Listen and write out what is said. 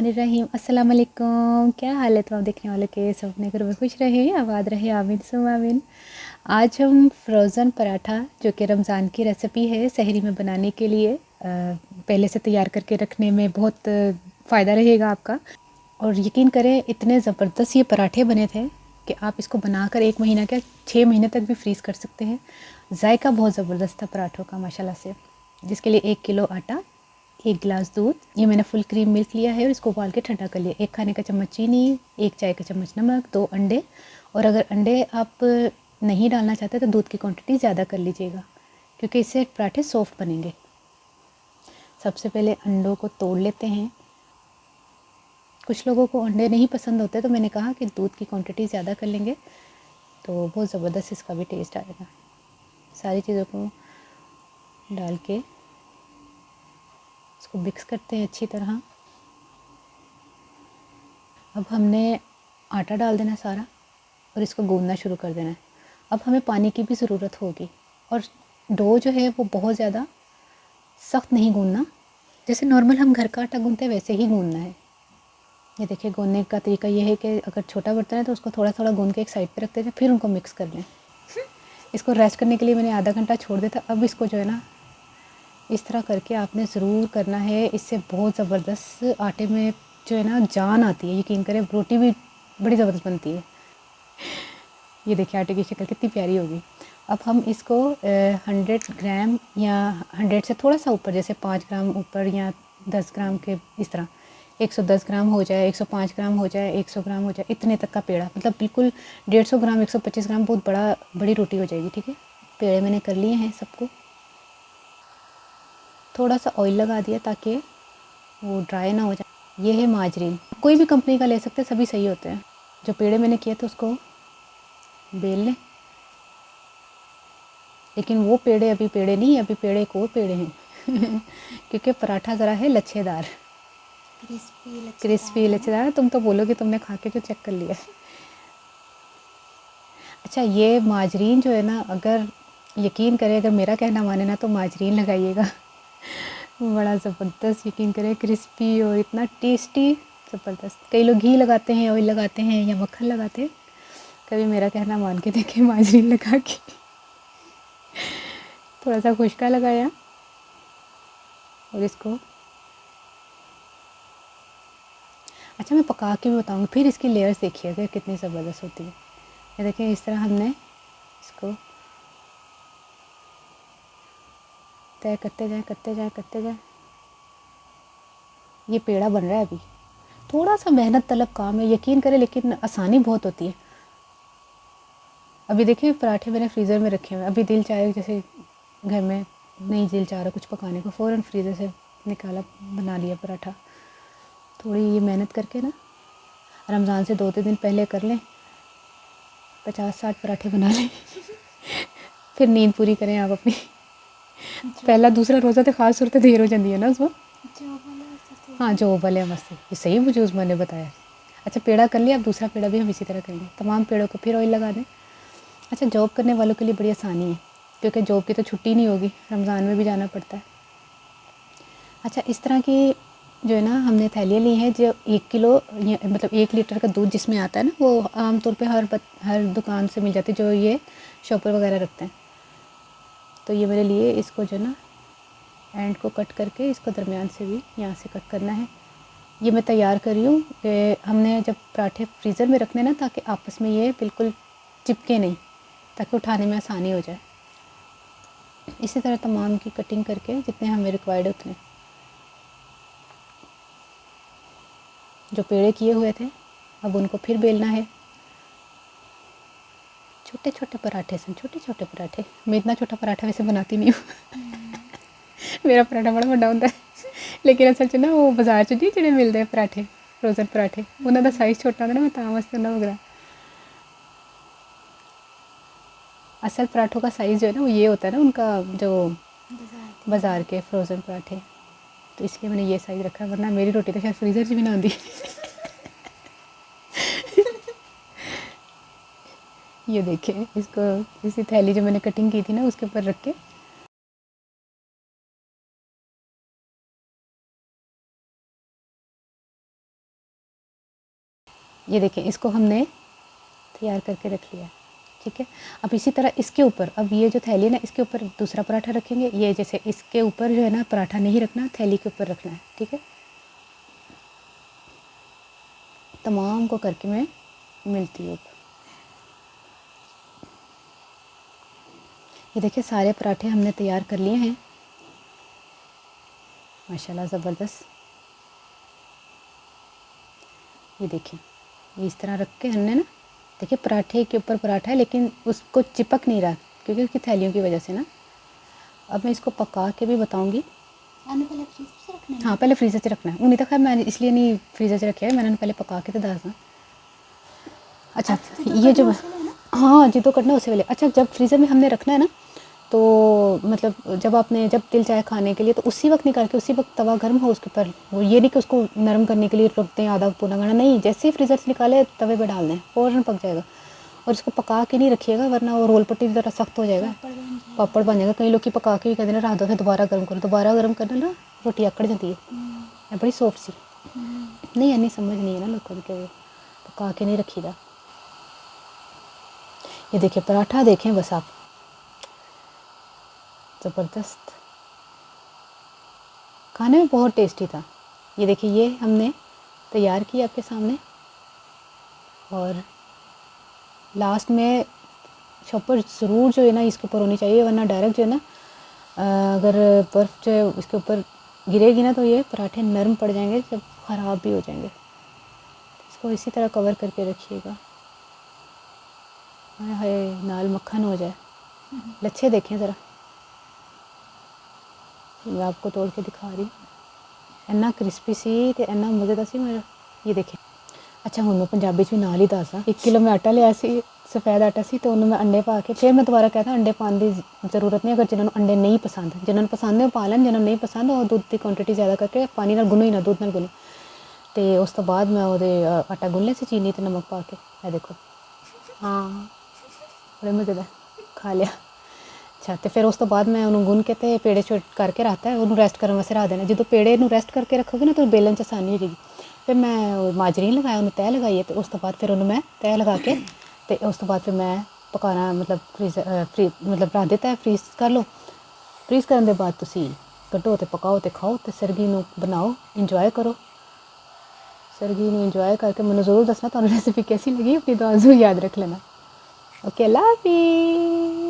रहीम अस्सलाम वालेकुम। क्या हाल है तमाम देखने वालों के? सब अपने घर में खुश रहे, आबाद रहे, आमीन सुम आमीन। आज हम फ्रोज़न पराठा जो कि रमज़ान की रेसिपी है सहरी में बनाने के लिए पहले से तैयार करके रखने में बहुत फ़ायदा रहेगा आपका। और यकीन करें इतने ज़बरदस्त ये पराठे बने थे कि आप इसको बनाकर 1 महीना क्या 6 महीने तक भी फ्रीज़ कर सकते हैं। जायका बहुत ज़बरदस्त था पराठों का माशाल्लाह से। जिसके लिए 1 किलो आटा, 1 गिलास दूध, ये मैंने फुल क्रीम मिल्क लिया है और इसको उबाल के ठंडा कर लिया। 1 खाने का चम्मच चीनी, 1 चाय का चम्मच नमक, 2 अंडे। और अगर अंडे आप नहीं डालना चाहते तो दूध की क्वांटिटी ज़्यादा कर लीजिएगा क्योंकि इससे पराठे सॉफ्ट बनेंगे। सबसे पहले अंडों को तोड़ लेते हैं। कुछ लोगों को अंडे नहीं पसंद होते तो मैंने कहा कि दूध की क्वांटिटी ज़्यादा कर लेंगे तो बहुत ज़बरदस्त इसका भी टेस्ट आएगा। सारी चीज़ों को डाल के इसको मिक्स करते हैं अच्छी तरह। अब हमने आटा डाल देना सारा और इसको गूंदना शुरू कर देना है। अब हमें पानी की भी ज़रूरत होगी और डो जो है वो बहुत ज़्यादा सख्त नहीं गूंदना, जैसे नॉर्मल हम घर का आटा गूंदते हैं वैसे ही गूंदना है। ये देखिए गूंदने का तरीका ये है कि अगर छोटा बर्तन है तो उसको थोड़ा थोड़ा गूंद के एक साइड पे रखते हैं, फिर उनको मिक्स कर लें। इसको रेस्ट करने के लिए मैंने आधा घंटा छोड़ दिया था। अब इसको जो है ना इस तरह करके आपने ज़रूर करना है। इससे बहुत ज़बरदस्त आटे में जो है ना जान आती है। यकीन करें रोटी भी बड़ी ज़बरदस्त बनती है। ये देखिए आटे की शक्ल कितनी प्यारी होगी। अब हम इसको 100 ग्राम या 100 से थोड़ा सा ऊपर, जैसे 5 ग्राम ऊपर या 10 ग्राम के इस तरह 110 ग्राम हो जाए, 105 ग्राम हो जाए, 100 ग्राम हो जाए, इतने तक का पेड़ा, मतलब बिल्कुल 150 ग्राम 125 ग्राम बहुत बड़ी रोटी हो जाएगी। ठीक है, पेड़े मैंने कर लिए हैं सबको। थोड़ा सा ऑयल लगा दिया ताकि वो ड्राई ना हो जाए। ये है माजरीन, कोई भी कंपनी का ले सकते हैं, सभी सही होते हैं। जो पेड़े मैंने किए थे उसको बेल लें, लेकिन वो पेड़े अभी पेड़े नहीं, अभी पेड़े एक और पेड़े हैं क्योंकि पराठा ज़रा है लच्छेदार, क्रिस्पी लच्छेदार। तुम तो बोलोगे तुमने खा के क्यों चेक कर लिया। अच्छा, ये माजरीन जो है ना, अगर यकीन करें, अगर मेरा कहना माने ना तो माजरीन लगाइएगा बड़ा ज़बरदस्त, यकीन करें, क्रिस्पी और इतना टेस्टी, ज़बरदस्त। कई लोग घी लगाते हैं, ऑयल लगाते हैं या मक्खन लगाते हैं। कभी मेरा कहना मान के देखें, माजरीन लगा के थोड़ा सा खुशका लगाया और इसको अच्छा मैं पका के भी बताऊँगी, फिर इसकी लेयर्स देखिएगा कितनी ज़बरदस्त होती है। ये देखिए इस तरह हमने इसको तय करते जाएं करते जाएं करते जाएं। ये पेड़ा बन रहा है। अभी थोड़ा सा मेहनत तलब काम है, यकीन करें, लेकिन आसानी बहुत होती है। अभी देखिए पराठे मैंने फ्रीज़र में रखे हुए हैं। अभी दिल चाहे, जैसे घर में नहीं दिल चाह रहा कुछ पकाने को, फ़ौरन फ्रीज़र से निकाला, बना लिया पराठा। थोड़ी ये मेहनत करके ना रमज़ान से 2-3 दिन पहले कर लें, 50-60 पराठे बना लें फिर नींद पूरी करें आप अपनी। पहला दूसरा रोज़ा तो खास सूरत देर हो जाती है ना उसमें। हाँ, जो उबले मस्त, ये सही मुझे उस मैंने बताया। अच्छा, पेड़ा कर लिया, अब दूसरा पेड़ा भी हम इसी तरह करेंगे। तमाम पेड़ों को फिर ऑयल लगा दें। अच्छा, जॉब करने वालों के लिए बड़ी आसानी है क्योंकि जॉब की तो छुट्टी नहीं होगी, रमज़ान में भी जाना पड़ता है। अच्छा, इस तरह की जो है ना हमने थैलियाँ ली हैं, जो 1 किलो मतलब 1 लीटर का दूध जिसमें आता है ना, वो आमतौर पे हर दुकान से मिल जाती है, जो ये शॉपर वगैरह रखते हैं। तो ये मेरे लिए, इसको जो ना एंड को कट करके इसको दरमियान से भी यहाँ से कट करना है। ये मैं तैयार कर रही हूँ कि हमने जब पराठे फ्रीज़र में रखने ना, ताकि आपस में ये बिल्कुल चिपके नहीं, ताकि उठाने में आसानी हो जाए। इसी तरह तमाम की कटिंग करके जितने हमें रिक्वायर्ड उतने। जो पेड़े किए हुए थे अब उनको फिर बेलना है। छोटे छोटे पराठे से, छोटे छोटे पराठे। मैं इतना छोटा पराठा वैसे बनाती नहीं हूँ मेरा पराठा बड़ा बड़ा होता है लेकिन असल च ना वो बाजार च नहीं जेह्ड़े मिलते हैं पराठे, फ्रोजन पराठे, उन्होंने साइज़ छोटा होता है ना, मैं तां वास्ते उन्हें वगैरह। असल पराठों का साइज़ जो है ना वो ये होता है ना उनका, जो बाज़ार के फ्रोज़न पराठे, तो इसलिए मैंने ये साइज़ रखा है, वरना मेरी रोटी तो शायद फ्रीज़र च भी ना आती ये देखिए, इसको इसी थैली जो मैंने कटिंग की थी ना उसके ऊपर रख के ये देखिए, इसको हमने तैयार करके रख लिया। ठीक है, अब इसी तरह इसके ऊपर, अब ये जो थैली है ना इसके ऊपर दूसरा पराठा रखेंगे। ये जैसे इसके ऊपर जो है ना पराठा नहीं रखना, थैली के ऊपर रखना है। ठीक है, तमाम को करके मैं मिलती हूँ। ये देखिए, सारे पराठे हमने तैयार कर लिए हैं माशाल्लाह, ज़बरदस्त। ये देखिए, ये इस तरह रख के हमने ना, देखिए पराठे के ऊपर पराठा है लेकिन उसको चिपक नहीं रहा क्योंकि उसकी थैलियों की वजह से ना। अब मैं इसको पका के भी बताऊंगी। पहले फ्रीजर से रखना है? हाँ, पहले फ्रीज़र 'ਚ रखना है। उन्हीं तक है, मैं इसलिए नहीं फ्रीज़र 'ਚ रखा है, मैंने पहले पका के तो दसदा। अच्छा, ये जो हाँ जिदों कटना उसी वाले। अच्छा, जब फ्रीज़र में हमने रखना है ना, तो मतलब जब दिल चाहे खाने के लिए तो उसी वक्त निकाल के उसी वक्त तवा गर्म हो उसके ऊपर, वो ये नहीं कि उसको नरम करने के लिए रखते हैं आधा पौना घंटा, नहीं, जैसे ही फ्रीज़र से निकाले तवे पे डाल दें, फ़ौरन पक जाएगा। और इसको पका के नहीं रखिएगा वरना वो रोल पट्टी की तरह सख्त हो जाएगा, पापड़ बन जाएगा। कई लोग की पका के भी कहते हैं रात दो फिर दोबारा गर्म करो, दोबारा गर्म करना ना रोटी अकड़ जाती है बड़ी सॉफ्ट सी। नहीं, इन्नी समझ नहीं है ना लोगों के, पका के नहीं रखीदा। ये देखिए पराठा देखें बस आप, ज़बरदस्त, खाने में बहुत टेस्टी था। ये देखिए, ये हमने तैयार किया आपके सामने, और लास्ट में शॉपर ज़रूर जो है ना इसके ऊपर होनी चाहिए, वरना डायरेक्ट जो है ना अगर बर्फ़ जो है इसके ऊपर गिरेगी ना तो ये पराठे नरम पड़ जाएंगे, जब ख़राब भी हो जाएंगे। इसको इसी तरह कवर करके रखिएगा। हाय हाय, नाल मक्खन हो जाए। लच्छे देखें ज़रा, मैं आपको तोड़ के दिखा रही हूँ, इन्ना क्रिस्पी सी ते इन्ना मज़ेदार सी मेरा। ये देखें। अच्छा, हुण मैं पंजाबी च भी नाल ही दसदा। 1 किलो मैं आटा लिया सी, सफ़ेद आटा सी, तो उन्होंने मैं अंडे पा के, फिर मैं दोबारा कहता अंडे पाने की ज़रूरत नहीं, अगर जिन्होंने अंडे नहीं पसंद, जिन्होंने पसंद है वो पा लैन, जिन्होंने नहीं पसंद और दूध की क्वांटिटी ज़्यादा करके पानी नाल गुनो ही ना, दूध नाल गुनो। तो उस तो बाद मैं वो आटा गुन लिया सी चीनी ते नमक पा के, ये देखो। हाँ, बड़े मज़ेदार, खा लिया। अच्छा, तो फिर उस तो बाद मैं उन्होंने गुन के ते पेड़े करके रखता है, उन्होंने रेस्ट करने वास्ते रख देना। जो पेड़े नूं रेस्ट करके रखोगे ना तो बेलन च आसानी हो जाएगी। फिर मैं माजरीन लगाया, उन्हें तय लगाई है, तो उस तो बाद फिर उन्होंने मैं तय लगा के तो उस तो बाद फिर मैं पकाना मतलब मतलब रख दिता है, फ्रीज कर लो। फ्रीज करने के बाद तुसी कड्डो तो पकाओ तो खाओ, तो सर्गी नूं बनाओ, इंजॉय करो। सर्गी नूं इंजॉय करके मैंने ज़रूर दसना तुहानूं रेसिपी कैसी लगी, अपनी दुआ ज़रूर याद रख लेना। ओके, अल्लाह हाफिज़।